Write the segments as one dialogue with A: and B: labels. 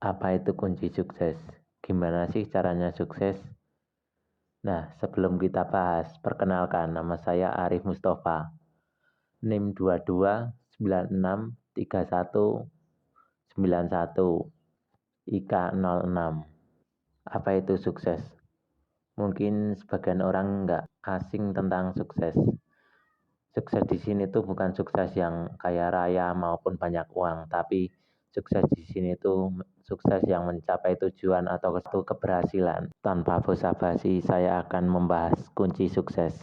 A: Apa itu kunci sukses? Gimana sih caranya sukses? Nah, sebelum kita bahas, perkenalkan nama saya Arif Mustafa. NIM 22963191 IK 06. Apa itu sukses? Mungkin sebagian orang nggak asing tentang sukses. Sukses di sini tuh bukan sukses yang kaya raya maupun banyak uang, tapi sukses di sini tuh sukses yang mencapai tujuan atau suatu keberhasilan. Tanpa basa-basi, saya akan membahas kunci sukses.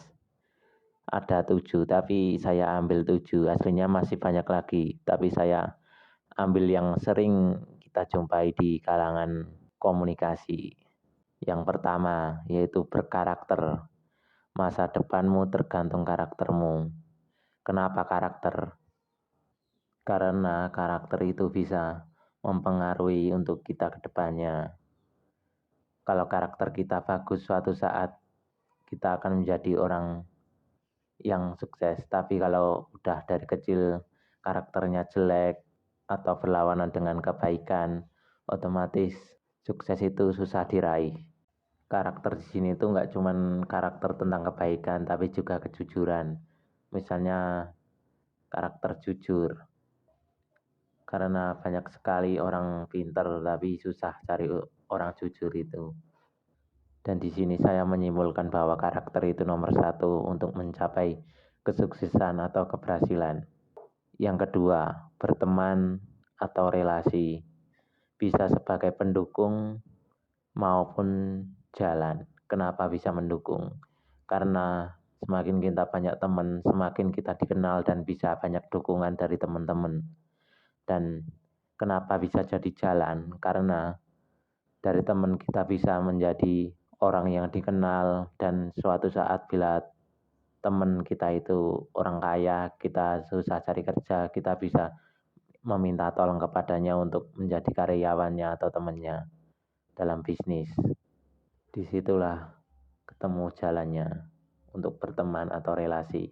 A: Ada 7, tapi saya ambil 7. Aslinya masih banyak lagi, tapi saya ambil yang sering kita jumpai di kalangan komunikasi. Yang pertama, yaitu berkarakter. Masa depanmu tergantung karaktermu. Kenapa karakter? Karena karakter itu bisa mempengaruhi untuk kita ke depannya. Kalau karakter kita bagus, suatu saat kita akan menjadi orang yang sukses. Tapi kalau udah dari kecil karakternya jelek atau berlawanan dengan kebaikan, otomatis sukses itu susah diraih. Karakter di sini tuh nggak cuman karakter tentang kebaikan, tapi juga kejujuran. Misalnya karakter jujur. Karena banyak sekali orang pintar tapi susah cari orang jujur itu. Dan di sini saya menyimpulkan bahwa karakter itu nomor satu untuk mencapai kesuksesan atau keberhasilan. Yang kedua, berteman atau relasi. Bisa sebagai pendukung maupun jalan. Kenapa bisa mendukung? Karena semakin kita banyak teman, semakin kita dikenal dan bisa banyak dukungan dari teman-teman. Dan kenapa bisa jadi jalan? Karena dari teman kita bisa menjadi orang yang dikenal, dan suatu saat bila teman kita itu orang kaya, kita susah cari kerja, kita bisa meminta tolong kepadanya untuk menjadi karyawannya atau temannya dalam bisnis. Disitulah ketemu jalannya untuk berteman atau relasi.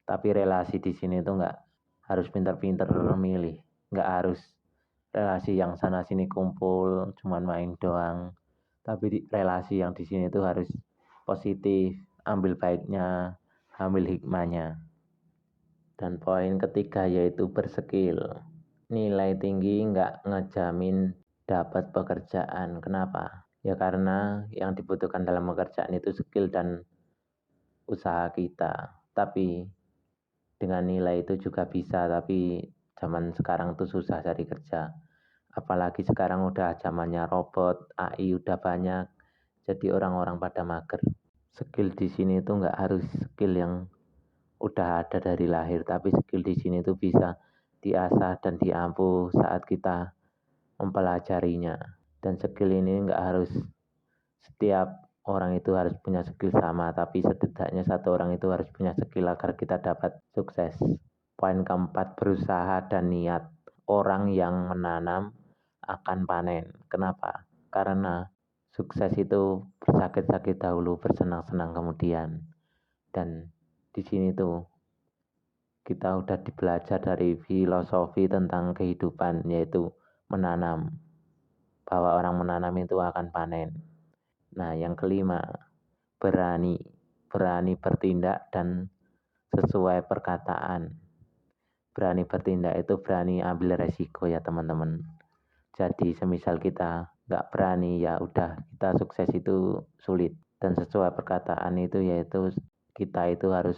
A: Tapi relasi di sini tuh nggak harus pintar-pintar memilih, nggak harus relasi yang sana sini kumpul cuman main doang, tapi relasi yang di sini tuh harus positif, ambil baiknya, ambil hikmahnya. Dan poin ketiga yaitu berskill. Nilai tinggi nggak ngejamin dapat pekerjaan. Kenapa? Ya karena yang dibutuhkan dalam pekerjaan itu skill dan usaha kita. Tapi dengan nilai itu juga bisa, tapi zaman sekarang tuh susah cari kerja. Apalagi sekarang udah zamannya robot, AI udah banyak, jadi orang-orang pada mager. Skill di sini tuh nggak harus skill yang udah ada dari lahir, tapi skill di sini tuh bisa diasah dan diampu saat kita mempelajarinya. Dan skill ini nggak harus setiap orang itu harus punya skill sama, tapi setidaknya satu orang itu harus punya skill agar kita dapat sukses. Poin keempat, berusaha dan niat. Orang yang menanam akan panen. Kenapa? Karena sukses itu bersakit-sakit dahulu, bersenang-senang kemudian. Dan di sini tuh kita udah belajar dari filosofi tentang kehidupan, yaitu menanam. Bahwa orang menanam itu akan panen. Nah, yang kelima, berani. Berani bertindak dan sesuai perkataan. Berani bertindak itu berani ambil resiko ya teman-teman. Jadi semisal kita nggak berani, ya udah kita sukses itu sulit. Dan sesuai perkataan itu yaitu kita itu harus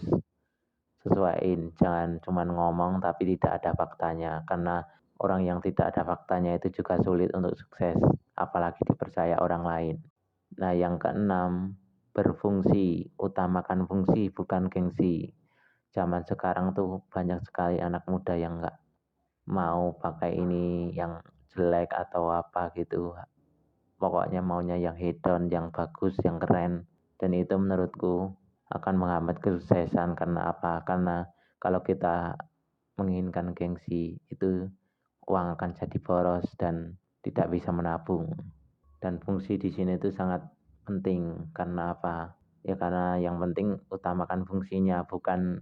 A: sesuaiin, jangan cuma ngomong tapi tidak ada faktanya. Karena orang yang tidak ada faktanya itu juga sulit untuk sukses, apalagi dipercaya orang lain. Nah, yang keenam, berfungsi. Utamakan fungsi bukan gengsi. Zaman sekarang tuh banyak sekali anak muda yang nggak mau pakai ini yang jelek atau apa gitu. Pokoknya maunya yang hedon, yang bagus, yang keren. Dan itu menurutku akan menghambat kesuksesan. Karena apa? Karena kalau kita menginginkan gengsi, itu uang akan jadi boros dan tidak bisa menabung. Dan fungsi di sini itu sangat penting. Karena apa? Ya karena yang penting utamakan fungsinya, bukan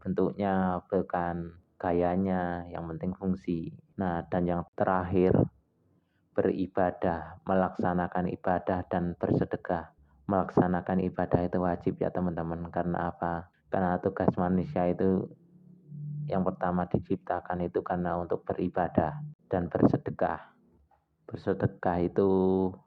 A: bentuknya, bukan gayanya, yang penting fungsi. Nah, dan yang terakhir, beribadah, melaksanakan ibadah dan bersedekah. Melaksanakan ibadah itu wajib ya teman-teman. Karena apa? Karena tugas manusia itu yang pertama diciptakan itu karena untuk beribadah dan bersedekah. Bersedekah itu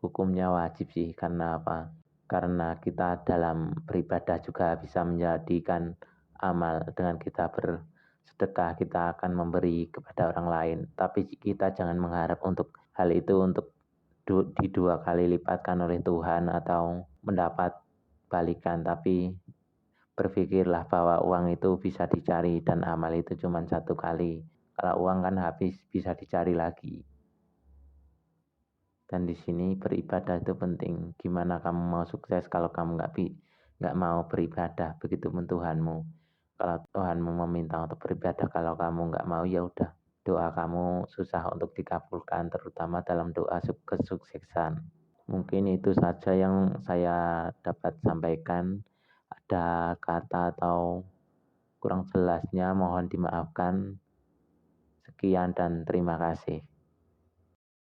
A: hukumnya wajib sih. Karena apa? Karena kita dalam beribadah juga bisa menjadikan amal. Dengan kita bersedekah, kita akan memberi kepada orang lain. Tapi kita jangan mengharap untuk hal itu untuk di 2 kali lipatkan oleh Tuhan atau mendapat balikan. Tapi berpikirlah bahwa uang itu bisa dicari dan amal itu cuma 1 kali. Kalau uang kan habis, bisa dicari lagi. Dan di sini beribadah itu penting. Gimana kamu mau sukses kalau kamu nggak mau beribadah? Begitupun Tuhanmu. Kalau Tuhanmu meminta untuk beribadah, kalau kamu nggak mau ya udah, doa kamu susah untuk dikabulkan, terutama dalam doa kesuksesan. Mungkin itu saja yang saya dapat sampaikan. Ada kata atau kurang jelasnya mohon dimaafkan. Sekian dan terima kasih.